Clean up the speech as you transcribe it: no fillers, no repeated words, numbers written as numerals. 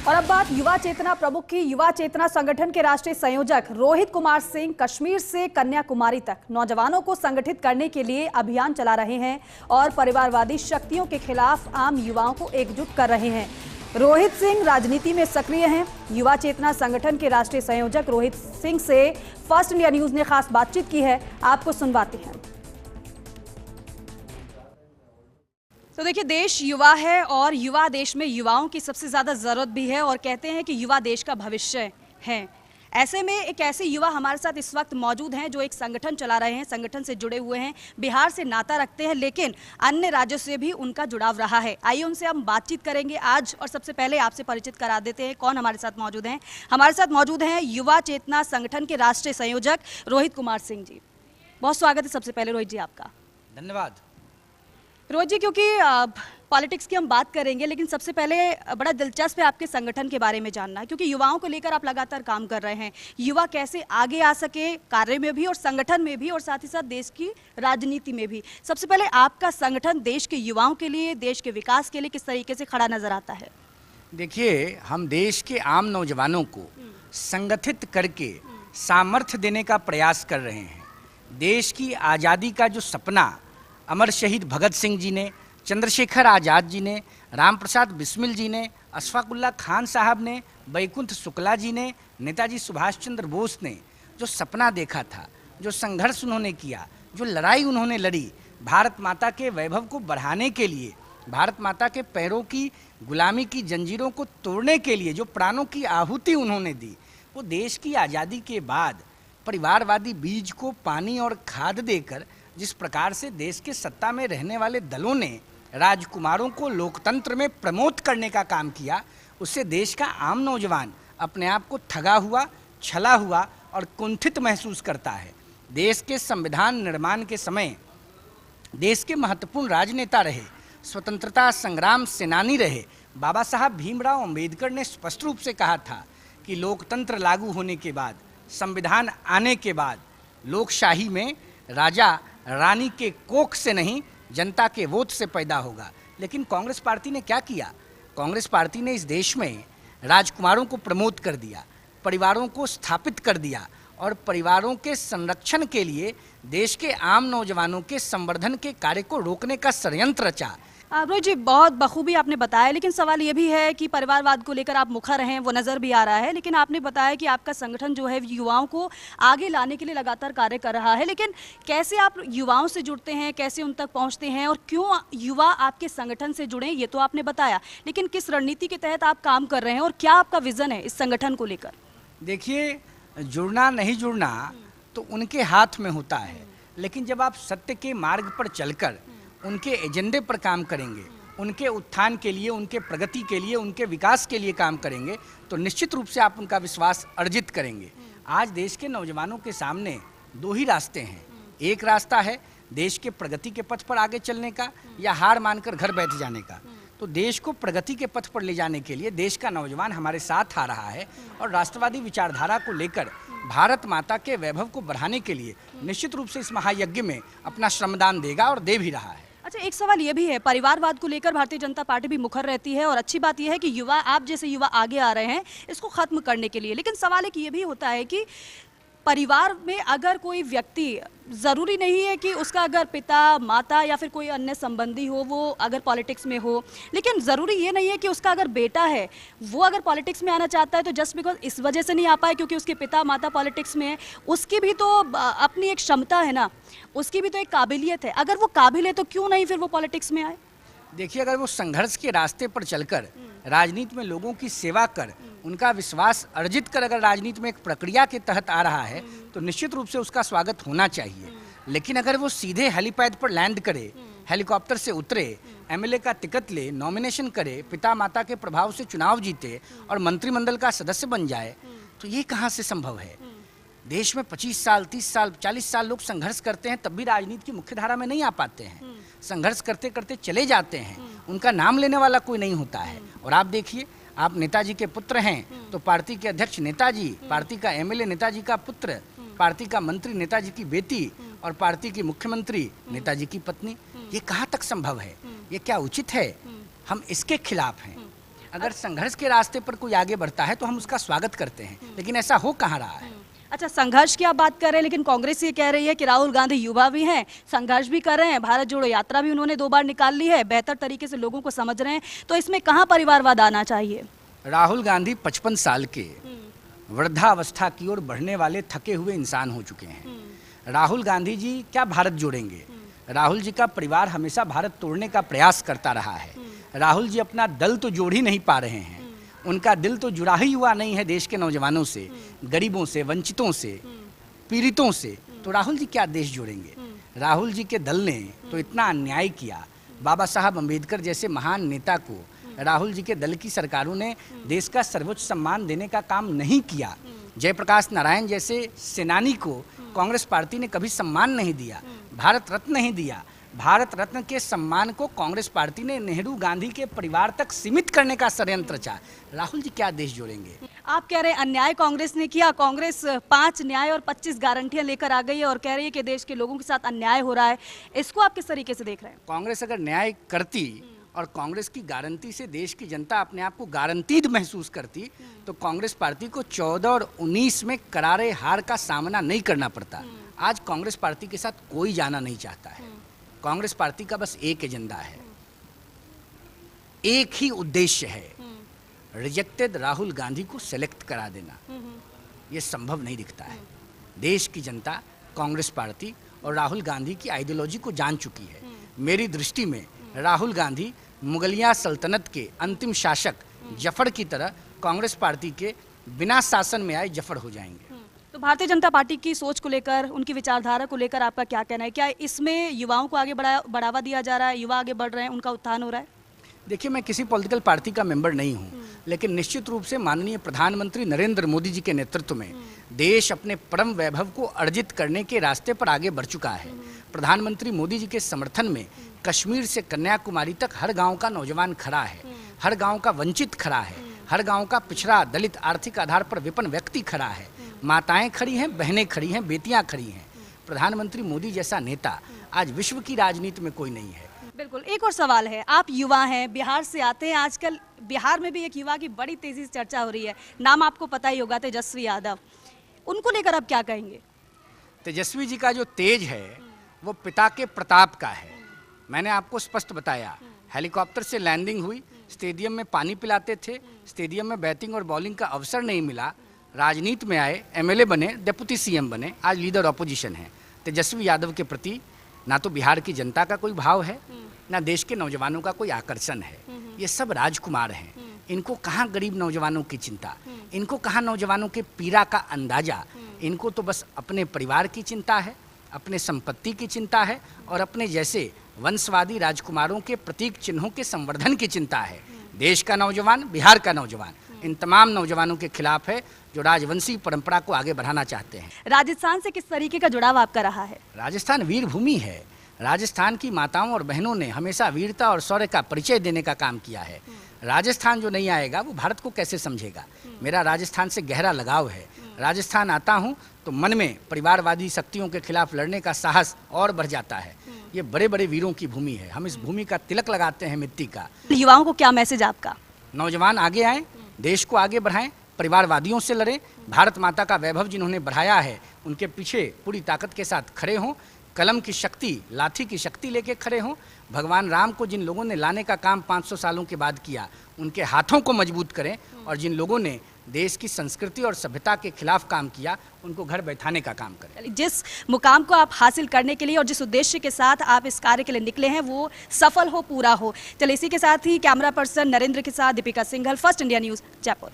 और अब बात युवा चेतना प्रमुख की। युवा चेतना संगठन के राष्ट्रीय संयोजक रोहित कुमार सिंह कश्मीर से कन्याकुमारी तक नौजवानों को संगठित करने के लिए अभियान चला रहे हैं और परिवारवादी शक्तियों के खिलाफ आम युवाओं को एकजुट कर रहे हैं। रोहित सिंह राजनीति में सक्रिय हैं। युवा चेतना संगठन के राष्ट्रीय संयोजक रोहित सिंह से फर्स्ट इंडिया न्यूज ने खास बातचीत की है, आपको सुनवाते हैं। तो देखिए, देश युवा है और युवा देश में युवाओं की सबसे ज्यादा जरूरत भी है और कहते हैं कि युवा देश का भविष्य है। ऐसे में एक ऐसे युवा हमारे साथ इस वक्त मौजूद हैं जो एक संगठन चला रहे हैं, संगठन से जुड़े हुए हैं, बिहार से नाता रखते हैं लेकिन अन्य राज्यों से भी उनका जुड़ाव रहा है। आइए उनसे हम बातचीत करेंगे आज। और सबसे पहले आपसे परिचित करा देते हैं कौन हमारे साथ मौजूद हैं। हमारे साथ मौजूद हैं युवा चेतना संगठन के राष्ट्रीय संयोजक रोहित कुमार सिंह जी। बहुत स्वागत है सबसे पहले रोहित जी आपका। धन्यवाद रोहित जी, क्योंकि पॉलिटिक्स की हम बात करेंगे लेकिन सबसे पहले बड़ा दिलचस्प है आपके संगठन के बारे में जानना, क्योंकि युवाओं को लेकर आप लगातार काम कर रहे हैं। युवा कैसे आगे आ सके कार्य में भी और संगठन में भी और साथ ही साथ देश की राजनीति में भी। सबसे पहले आपका संगठन देश के युवाओं के लिए, देश के विकास के लिए किस तरीके से खड़ा नजर आता है? देखिए, हम देश के आम नौजवानों को संगठित करके सामर्थ्य देने का प्रयास कर रहे हैं। देश की आज़ादी का जो सपना अमर शहीद भगत सिंह जी ने, चंद्रशेखर आज़ाद जी ने, राम प्रसाद बिस्मिल जी ने, अशफाकुल्ला खान साहब ने, बैकुंठ शुक्ला जी ने, नेताजी सुभाष चंद्र बोस ने जो सपना देखा था, जो संघर्ष उन्होंने किया, जो लड़ाई उन्होंने लड़ी, भारत माता के वैभव को बढ़ाने के लिए, भारत माता के पैरों की गुलामी की जंजीरों को तोड़ने के लिए जो प्राणों की आहुति उन्होंने दी, वो देश की आज़ादी के बाद परिवारवादी बीज को पानी और खाद देकर जिस प्रकार से देश के सत्ता में रहने वाले दलों ने राजकुमारों को लोकतंत्र में प्रमोट करने का काम किया, उससे देश का आम नौजवान अपने आप को ठगा हुआ, छला हुआ और कुंठित महसूस करता है। देश के संविधान निर्माण के समय देश के महत्वपूर्ण राजनेता रहे, स्वतंत्रता संग्राम सेनानी रहे बाबा साहब भीमराव अंबेडकर ने स्पष्ट रूप से कहा था कि लोकतंत्र लागू होने के बाद, संविधान आने के बाद लोकशाही में राजा रानी के कोख से नहीं, जनता के वोट से पैदा होगा। लेकिन कांग्रेस पार्टी ने क्या किया? कांग्रेस पार्टी ने इस देश में राजकुमारों को प्रमोट कर दिया, परिवारों को स्थापित कर दिया और परिवारों के संरक्षण के लिए देश के आम नौजवानों के संवर्धन के कार्य को रोकने का षड्यंत्र रचा। रोहित जी, बहुत बखूबी आपने बताया, लेकिन सवाल ये भी है कि परिवारवाद को लेकर आप मुखर हैं, वो नज़र भी आ रहा है। लेकिन आपने बताया कि आपका संगठन जो है युवाओं को आगे लाने के लिए लगातार कार्य कर रहा है, लेकिन कैसे आप युवाओं से जुड़ते हैं, कैसे उन तक पहुंचते हैं और क्यों युवा आपके संगठन से जुड़े, ये तो आपने बताया, लेकिन किस रणनीति के तहत आप काम कर रहे हैं और क्या आपका विजन है इस संगठन को लेकर? देखिए, जुड़ना नहीं जुड़ना तो उनके हाथ में होता है, लेकिन जब आप सत्य के मार्ग पर चलकर उनके एजेंडे पर काम करेंगे, उनके उत्थान के लिए, उनके प्रगति के लिए, उनके विकास के लिए काम करेंगे तो निश्चित रूप से आप उनका विश्वास अर्जित करेंगे। आज देश के नौजवानों के सामने दो ही रास्ते हैं। एक रास्ता है देश के प्रगति के पथ पर आगे चलने का या हार मानकर घर बैठ जाने का। तो देश को प्रगति के पथ पर ले जाने के लिए देश का नौजवान हमारे साथ आ रहा है और राष्ट्रवादी विचारधारा को लेकर भारत माता के वैभव को बढ़ाने के लिए निश्चित रूप से इस महायज्ञ में अपना श्रमदान देगा और दे भी रहा है। अच्छा, एक सवाल ये भी है, परिवारवाद को लेकर भारतीय जनता पार्टी भी मुखर रहती है और अच्छी बात यह है कि युवा, आप जैसे युवा आगे आ रहे हैं इसको खत्म करने के लिए। लेकिन सवाल एक ये भी होता है कि परिवार में अगर कोई व्यक्ति, ज़रूरी नहीं है कि उसका अगर पिता, माता या फिर कोई अन्य संबंधी हो वो अगर पॉलिटिक्स में हो, लेकिन ज़रूरी ये नहीं है कि उसका अगर बेटा है वो अगर पॉलिटिक्स में आना चाहता है तो जस्ट बिकॉज इस वजह से नहीं आ पाए क्योंकि उसके पिता माता पॉलिटिक्स में है, उसकी भी तो अपनी एक क्षमता है ना, उसकी भी तो एक काबिलियत है। अगर वो काबिल है तो क्यों नहीं फिर वो पॉलिटिक्स में आए? देखिए, अगर वो संघर्ष के रास्ते पर चलकर राजनीति में लोगों की सेवा कर, उनका विश्वास अर्जित कर अगर राजनीति में एक प्रक्रिया के तहत आ रहा है तो निश्चित रूप से उसका स्वागत होना चाहिए। लेकिन अगर वो सीधे हेलीपैड पर लैंड करे, हेलीकॉप्टर से उतरे, एमएलए का टिकट ले, नॉमिनेशन करे, पिता माता के प्रभाव से चुनाव जीते और मंत्रिमंडल का सदस्य बन जाए, तो ये कहाँ से संभव है? देश में 25 साल, 30 साल, 40 साल लोग संघर्ष करते हैं तब भी राजनीति की मुख्य धारा में नहीं आ पाते हैं। संघर्ष करते करते चले जाते हैं, उनका नाम लेने वाला कोई नहीं होता है। और आप देखिए, आप नेताजी के पुत्र हैं तो पार्टी के अध्यक्ष नेताजी, पार्टी का एमएलए नेताजी का पुत्र, पार्टी का मंत्री नेताजी की बेटी और पार्टी की मुख्यमंत्री नेताजी की पत्नी, ये कहाँ तक संभव है? ये क्या उचित है? हम इसके खिलाफ हैं। अगर संघर्ष के रास्ते पर कोई आगे बढ़ता है तो हम उसका स्वागत करते हैं, लेकिन ऐसा हो कहाँ रहा है। अच्छा, संघर्ष की आप बात कर रहे हैं, लेकिन कांग्रेस ये कह रही है कि राहुल गांधी युवा भी हैं, संघर्ष भी कर रहे हैं, भारत जोड़ो यात्रा भी उन्होंने 2 बार निकाल ली है, बेहतर तरीके से लोगों को समझ रहे हैं, तो इसमें कहाँ परिवारवाद आना चाहिए? राहुल गांधी 55 साल के वृद्धावस्था की ओर बढ़ने वाले थके हुए इंसान हो चुके हैं। राहुल गांधी जी क्या भारत जोड़ेंगे? राहुल जी का परिवार हमेशा भारत तोड़ने का प्रयास करता रहा है। राहुल जी अपना दल तो जोड़ ही नहीं पा रहे हैं, उनका दिल तो जुड़ा ही हुआ नहीं है देश के नौजवानों से, गरीबों से, वंचितों से, पीड़ितों से। तो राहुल जी क्या देश जोड़ेंगे? राहुल जी के दल ने तो इतना अन्याय किया, बाबा साहब अम्बेडकर जैसे महान नेता को राहुल जी के दल की सरकारों ने देश का सर्वोच्च सम्मान देने का काम नहीं किया। जयप्रकाश नारायण जैसे सेनानी को कांग्रेस पार्टी ने कभी सम्मान नहीं दिया, भारत रत्न नहीं दिया। भारत रत्न के सम्मान को कांग्रेस पार्टी ने नेहरू गांधी के परिवार तक सीमित करने का षड्यंत्र रचा। राहुल जी क्या देश जोड़ेंगे? आप कह रहे हैं अन्याय कांग्रेस ने किया, कांग्रेस 5 न्याय और 25 गारंटियां लेकर आ गई है और कह रही है कि देश के लोगों के साथ अन्याय हो रहा है, इसको आप किस तरीके से देख रहे हैं? कांग्रेस अगर न्याय करती और कांग्रेस की गारंटी से देश की जनता अपने आप को गारंटीड महसूस करती तो कांग्रेस पार्टी को 14 और 19 में करारे हार का सामना नहीं करना पड़ता। आज कांग्रेस पार्टी के साथ कोई जाना नहीं चाहता है। कांग्रेस पार्टी का बस एक एजेंडा है, एक ही उद्देश्य है, रिजेक्टेड राहुल गांधी को सेलेक्ट करा देना। ये संभव नहीं दिखता है। देश की जनता कांग्रेस पार्टी और राहुल गांधी की आइडियोलॉजी को जान चुकी है। मेरी दृष्टि में राहुल गांधी मुगलिया सल्तनत के अंतिम शासक जफर की तरह कांग्रेस पार्टी के बिना शासन में आए जफर हो जाएंगे। तो भारतीय जनता पार्टी की सोच को लेकर, उनकी विचारधारा को लेकर आपका क्या कहना है? क्या इसमें युवाओं को आगे बढ़ावा दिया जा रहा है, युवा आगे बढ़ रहे हैं, उनका उत्थान हो रहा है? देखिए, मैं किसी पॉलिटिकल पार्टी का मेंबर नहीं हूँ, लेकिन निश्चित रूप से माननीय प्रधानमंत्री नरेंद्र मोदी जी के नेतृत्व में देश अपने परम वैभव को अर्जित करने के रास्ते पर आगे बढ़ चुका है। प्रधानमंत्री मोदी जी के समर्थन में कश्मीर से कन्याकुमारी तक हर गांव का नौजवान खड़ा है, हर गांव का वंचित खड़ा है, हर गांव का पिछड़ा, दलित, आर्थिक आधार पर विपन्न व्यक्ति खड़ा है। माताएं खड़ी हैं, बहनें खड़ी हैं, बेटियां खड़ी हैं। प्रधानमंत्री मोदी जैसा नेता आज विश्व की राजनीति में कोई नहीं है। बिल्कुल। एक और सवाल है, आप युवा हैं, बिहार से आते हैं, आजकल बिहार में भी एक युवा की बड़ी तेजी से चर्चा हो रही है, नाम आपको पता ही होगा, तेजस्वी यादव, उनको लेकर आप क्या कहेंगे? तेजस्वी जी का जो तेज है वो पिता के प्रताप का है। मैंने आपको स्पष्ट बताया, हेलीकॉप्टर से लैंडिंग हुई, स्टेडियम में पानी पिलाते थे, स्टेडियम में बैटिंग और बॉलिंग का अवसर नहीं मिला, राजनीति में आए, एमएलए बने, डिप्टी सीएम बने, आज लीडर ऑपोजिशन है। तेजस्वी यादव के प्रति ना तो बिहार की जनता का कोई भाव है, ना देश के नौजवानों का कोई आकर्षण है। ये सब राजकुमार हैं, इनको कहाँ गरीब नौजवानों की चिंता, इनको कहाँ नौजवानों के पीड़ा का अंदाजा। इनको तो बस अपने परिवार की चिंता है, अपने संपत्ति की चिंता है और अपने जैसे वंशवादी राजकुमारों के प्रतीक चिन्हों के संवर्धन की चिंता है। देश का नौजवान, बिहार का नौजवान इन तमाम नौजवानों के खिलाफ है जो राजवंशी परंपरा को आगे बढ़ाना चाहते हैं। राजस्थान से किस तरीके का जुड़ाव आपका रहा है? राजस्थान वीर भूमि है। राजस्थान की माताओं और बहनों ने हमेशा वीरता और शौर्य का परिचय देने का काम किया है। राजस्थान जो नहीं आएगा वो भारत को कैसे समझेगा? मेरा राजस्थान से गहरा लगाव है। राजस्थान आता हूँ तो मन में परिवारवादी शक्तियों के खिलाफ लड़ने का साहस और बढ़ जाता है। ये बड़े बड़े वीरों की भूमि है, हम इस भूमि का तिलक लगाते हैं, मिट्टी का। युवाओं को क्या मैसेज आपका? नौजवान आगे आएं, देश को आगे बढ़ाएं, परिवारवादियों से लड़ें, भारत माता का वैभव जिन्होंने बढ़ाया है उनके पीछे पूरी ताकत के साथ खड़े हों, कलम की शक्ति, लाठी की शक्ति लेके खड़े हों। भगवान राम को जिन लोगों ने लाने का काम 500 सालों के बाद किया, उनके हाथों को मजबूत करें और जिन लोगों ने देश की संस्कृति और सभ्यता के खिलाफ काम किया उनको घर बैठाने का काम करें। जिस मुकाम को आप हासिल करने के लिए और जिस उद्देश्य के साथ आप इस कार्य के लिए निकले हैं वो सफल हो, पूरा हो। चलिए, इसी के साथ ही कैमरा पर्सन नरेंद्र के साथ Deepika Singhal, first India news, Jaipur.